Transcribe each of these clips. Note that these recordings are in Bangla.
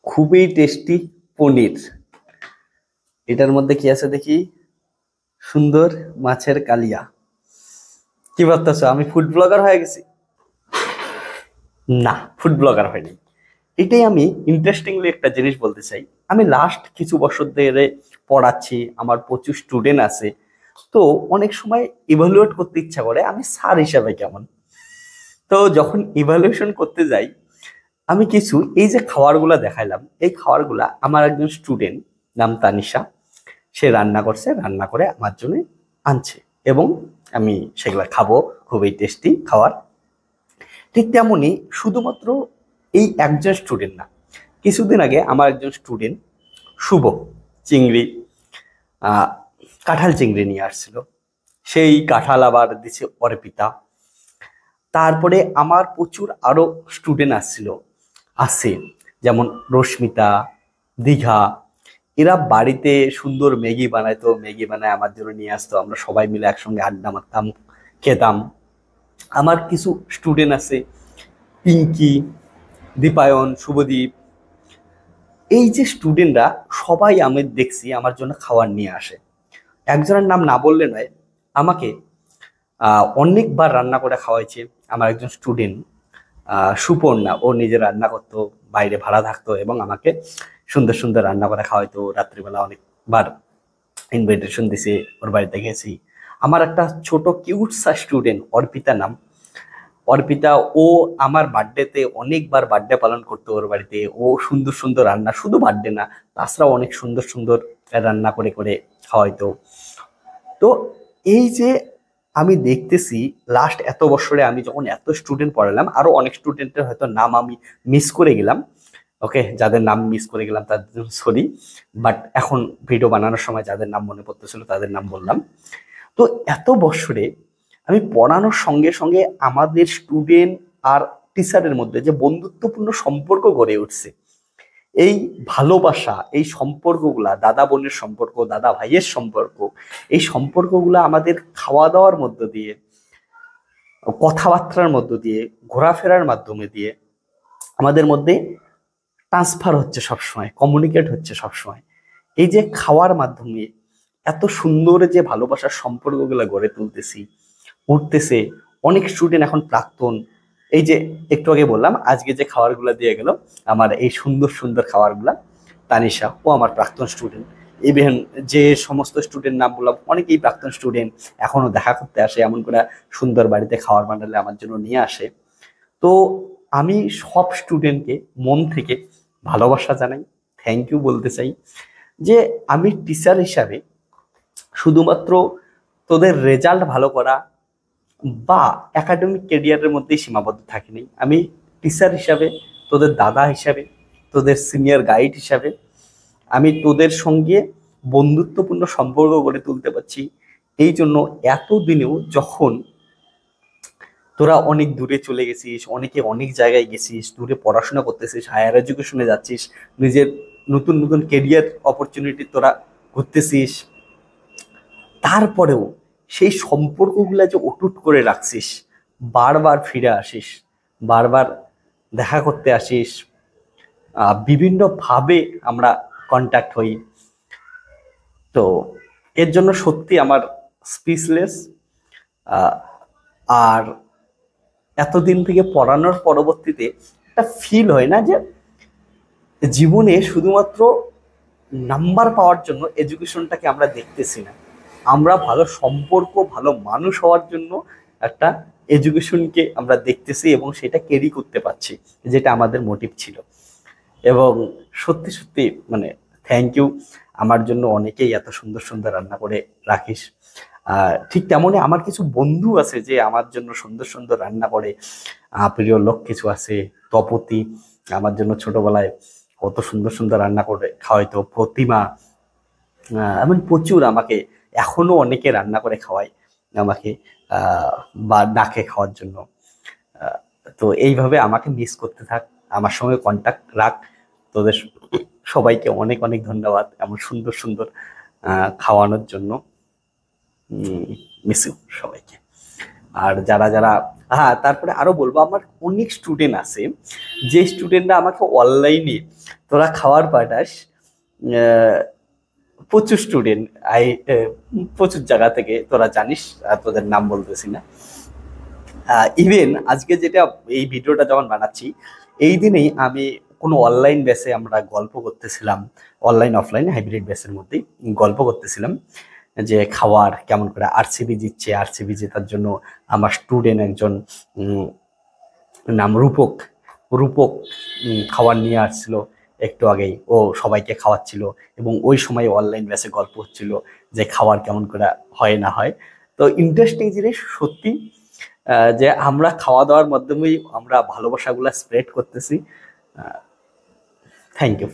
খুবই টেস্টি পনির। এটার মধ্যে কি আছে দেখি, সুন্দর মাছের কালিয়া। কি ভাবতেছো আমি ফুড ব্লগার হয়ে গেছি? না, ফুড ব্লগার হয়নি। এটাই আমি ইন্টারেস্টিংলি একটা জিনিস বলতে চাই। আমি লাস্ট কিছু বছর ধরে পড়াচ্ছি, আমার প্রচুর স্টুডেন্ট আছে। তো অনেক সময় ইভালুয়েট করতে ইচ্ছা করে আমি স্যার হিসাবে কেমন। তো যখন ইভালুয়েশন করতে যাই, আমি কিছু এই যে খাবারগুলা দেখাইলাম, এই খাবারগুলা আমার একজন স্টুডেন্ট নাম তানিশা, সে রান্না করছে, রান্না করে আমার জন্য আনছে এবং আমি সেগুলা খাবো। খুবই টেস্টি খাবার। ঠিক তেমনই শুধুমাত্র এই একজন স্টুডেন্ট না, কিছুদিন আগে আমার একজন স্টুডেন্ট শুভ চিংড়ি, আহ কাঁঠাল চিংড়ি নিয়ে আসছিল। সেই কাঁঠাল আবার দিছে অর্পিতা। তারপরে আমার প্রচুর আরো স্টুডেন্ট আছে, যেমন রশ্মিতা, দীঘা। এরা বাড়িতে সুন্দর ম্যাগি বানাইতো, ম্যাগি বানায় আমার জন্য নিয়ে আসতো, আমরা সবাই মিলে একসঙ্গে আড্ডা মারতাম, খেতাম। আমার কিছু স্টুডেন্ট আছে, পিঙ্কি, দীপায়ন, শুভদীপ। এই যে স্টুডেন্টরা সবাই আমি দেখছি আমার জন্য খাবার নিয়ে আসে। একজনের নাম না বললে নয়, আমাকে অনেকবার রান্না করে খাওয়াইছে। আমার একজন স্টুডেন্ট সুপর্ণা, ও নিজে রান্না করতো, বাইরে ভাড়া থাকতো এবং আমাকে সুন্দর সুন্দর রান্না করে খাওয়াইতো। রাত্রিবেলা অনেকবার ইনভাইটেশন দিছে, ওর বাড়িতে গেছি। আমার একটা ছোট কিউট সা স্টুডেন্ট অর্পিতা নাম, অর্পিতা, ও আমার বার্থডেতে অনেকবার বার্থডে পালন করতো ওর বাড়িতে। ও সুন্দর সুন্দর রান্না, শুধু বার্থডে না, তাছাড়াও অনেক সুন্দর সুন্দর রান্না করে করে খাওয়াইতো। তো এই যে আমি দেখতেছি লাস্ট এত বছরে আমি যখন এত স্টুডেন্ট পড়ালাম, আরো অনেক স্টুডেন্টের হয়তো নাম আমি মিস করে গেলাম। ওকে, যাদের নাম মিস করে গেলাম তাদের জন্য সরি, বাট এখন ভিডিও বানানোর সময় যাদের নাম মনে পড়তেছিল তাদের নাম বললাম। তো এত বছরে আমি পড়ানোর সঙ্গে সঙ্গে আমাদের স্টুডেন্ট আর টিচারের মধ্যে যে বন্ধুত্বপূর্ণ সম্পর্ক গড়ে উঠছে, এই ভালোবাসা, এই সম্পর্কগুলা, দাদা বোনের সম্পর্ক, দাদা ভাইয়ের সম্পর্ক, এই সম্পর্কগুলা আমাদের খাওয়া দাওয়ার মধ্য দিয়ে, কথাবার্তার মধ্য দিয়ে, ঘোরাফেরার মাধ্যমে দিয়ে আমাদের মধ্যে ট্রান্সফার হচ্ছে সবসময়, কমিউনিকেট হচ্ছে সবসময়। এই যে খাওয়ার মাধ্যমে এত সুন্দর যে ভালোবাসার সম্পর্কগুলো গড়ে তুলতেছি, উঠতেছে। অনেক স্টুডেন্ট এখন প্রাক্তন, এই যে একটু আগে বললাম আজকে যে খাবারগুলো দিয়ে গেল, আমার এই সুন্দর সুন্দর খাবারগুলা, তানিশা ও আমার প্রাক্তন স্টুডেন্ট। ইভেন যে সমস্ত স্টুডেন্ট নাম বললাম অনেকেই প্রাক্তন স্টুডেন্ট, এখনো দেখা করতে আসে, এমন করে সুন্দর বাড়িতে খাবার বানালে আমার জন্য নিয়ে আসে। তো আমি সব স্টুডেন্টকে মন থেকে ভালোবাসা জানাই, থ্যাংক ইউ বলতে চাই। যে আমি টিচার হিসাবে শুধুমাত্র তোদের রেজাল্ট ভালো করা বা একাডেমিক ক্যারিয়ারের মধ্যেই সীমাবদ্ধ থাকিনি। আমি টিচার হিসাবে, তোদের দাদা হিসাবে, তোদের সিনিয়র গাইড হিসাবে আমি তোদের সঙ্গে বন্ধুত্বপূর্ণ সম্পর্ক গড়ে তুলতে পারছি। এই জন্য এতদিনেও যখন তোরা অনেক দূরে চলে গেছিস, অনেকে অনেক জায়গায় গেছিস, দূরে পড়াশোনা করতেছিস, হায়ার এডুকেশনে যাচ্ছিস, নিজের নতুন নতুন কেরিয়ার অপরচুনিটি তোরা ঘুরতেছিস, তারপরেও সেই সম্পর্কগুলা যে অটুট করে রাখছিস, বারবার ফিরে আসিস, বারবার দেখা করতে আসিস, বিভিন্নভাবে আমরা কন্ট্যাক্ট হই। তো এর জন্য সত্যি আমার স্পিচলেস। আর এতদিন থেকে পড়ানোর পরবর্তীতে একটা ফিল হয় না যে জীবনে শুধুমাত্র নাম্বার পাওয়ার জন্য এডুকেশনটাকে আমরা দেখতেছি না, আমরা ভালো সম্পর্ক, ভালো মানুষ হওয়ার জন্য একটা এডুকেশনকে আমরা দেখতেছি এবং সেটা ক্যারি করতে পারছি, যেটা আমাদের মোটিভ ছিল। এবং সত্যি সত্যি মানে থ্যাংক ইউ। আমার জন্য অনেকেই এত সুন্দর সুন্দর রান্না করে রাখিস। ঠিক তেমনই আমার কিছু বন্ধু আছে যে আমার জন্য সুন্দর সুন্দর রান্না করে। প্রিয় লোক কিছু আছে, তপতি আমার জন্য ছোটবেলায় কত সুন্দর সুন্দর রান্না করে খাওয়াইতো, প্রতিমা, এমন প্রচুর আমাকে এখনো অনেকে রান্না করে খাওয়ায় আমাকে, বা ডাকে খাওয়ার জন্য। তো এইভাবে আমাকে মিস করতে থাক, আমার সঙ্গে কন্টাক্ট রাখ। তোদের সবাইকে অনেক অনেক ধন্যবাদ এমন সুন্দর সুন্দর খাওয়ানোর জন্য। মিস ইউ সবাইকে। আর যারা যারা হ্যাঁ, তারপরে আরো বলবো, আমার অনেক স্টুডেন্ট আছে, যে স্টুডেন্টরা আমাকে অনলাইনে তোরা খাওয়ার পাঠাস, আহ, প্রচুর স্টুডেন্ট আই প্রচুর জায়গা থেকে, তোরা জানিস, তোদের নাম বলতেছি না। ইভেন আজকে যেটা এই ভিডিওটা যখন বানাচ্ছি, এই দিনেই আমি কোনো অনলাইন বেসে আমরা গল্প করতেছিলাম, অনলাইন অফলাইন হাইব্রিড বেসের মধ্যেই গল্প করতেছিলাম যে খাওয়ার কেমন করে আরসিবি জিতছে, আরসিবি জেতার জন্য আমার স্টুডেন্ট একজন নাম রূপক, রূপক খাবার নিয়ে আসছিল একটু আগেই, ও সবাইকে খাওয়াচ্ছিল, এবং ওই সময় অনলাইন বেসে গল্প হচ্ছিল যে খাবার কেমন করে হয় না হয়। তো ইন্টারেস্টিং জিনিস সত্যি, যে আমরা খাওয়া দাওয়ার মাধ্যমেই আমরা ভালোবাসাগুলো স্প্রেড করতেছি। থ্যাংক ইউ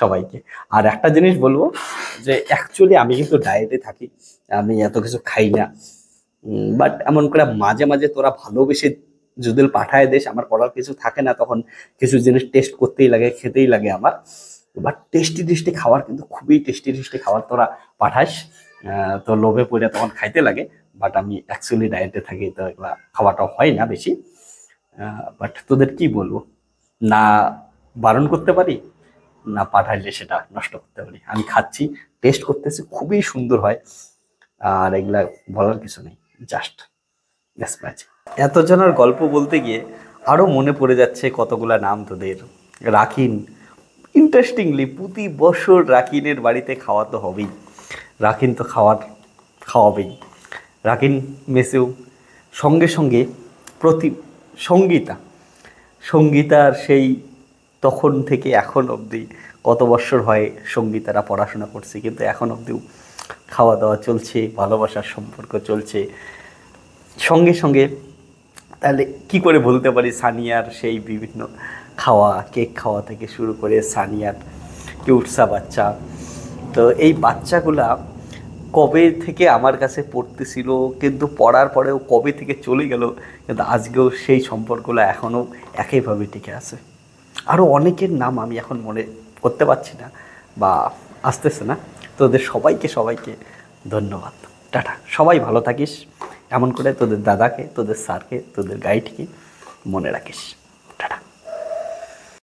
সবাইকে। আর একটা জিনিস বলবো, যে অ্যাকচুয়ালি আমি কিন্তু ডায়েটে থাকি, আমি এত কিছু খাই না, বাট এমন করে মাঝে মাঝে তোরা ভালোবেসে যদি পাঠায় দেশ, আমার করার কিছু থাকে না, তখন কিছু জিনিস টেস্ট করতেই লাগে, খেতেই লাগে আমার। বাট টেস্টি টেস্টি খাবার, কিন্তু খুবই টেস্টি টেস্টি খাবার তোরা পাঠাস, তো লোভে পড়ে তখন খাইতে লাগে। বাট আমি অ্যাকচুয়ালি ডায়েটে থাকি, তো এগুলা খাওয়াটা হয় না বেশি। বাট তোদের কি বলবো, না বারণ করতে পারি, না পাঠাইলে সেটা নষ্ট করতে পারি। আমি খাচ্ছি, টেস্ট করতেছি, খুবই সুন্দর হয়, আর এগুলা বলার কিছু নেই, জাস্ট ম্যাচ। এতজনের গল্প বলতে গিয়ে আরও মনে পড়ে যাচ্ছে কতগুলা নাম তোদের। রাকিন, ইন্টারেস্টিংলি প্রতি বছর রাকিনের বাড়িতে খাওয়া তো হবেই, রাকিন তো খাওয়াবেই। রাকিন মেসেও সঙ্গে সঙ্গে প্রতি সঙ্গীতা, সঙ্গীতার সেই তখন থেকে এখন অবধি কত বছর হয় সঙ্গীতারা পড়াশোনা করছে, কিন্তু এখন অবধিও খাওয়া দাওয়া চলছে, ভালোবাসার সম্পর্ক চলছে সঙ্গে সঙ্গে। তাহলে কি করে বলতে পারি সানিয়ার সেই বিভিন্ন খাওয়া, কেক খাওয়া থেকে শুরু করে সানিয়ার কিউটসা বাচ্চা। তো এই বাচ্চাগুলা কবে থেকে আমার কাছে পড়তেছিল, কিন্তু পড়ার পরেও কবে থেকে চলে গেল, কিন্তু আজকেও সেই সম্পর্কগুলো এখনও একইভাবে টিকে আছে। আরও অনেকের নাম আমি এখন মনে করতে পারছি না বা আসতেছে না। তোদের সবাইকে ধন্যবাদ, টাটা। সবাই ভালো থাকিস, এমন করে তোদের দাদাকে, তোদের স্যারকে, তোদের গাইডকে মনে রাখিস।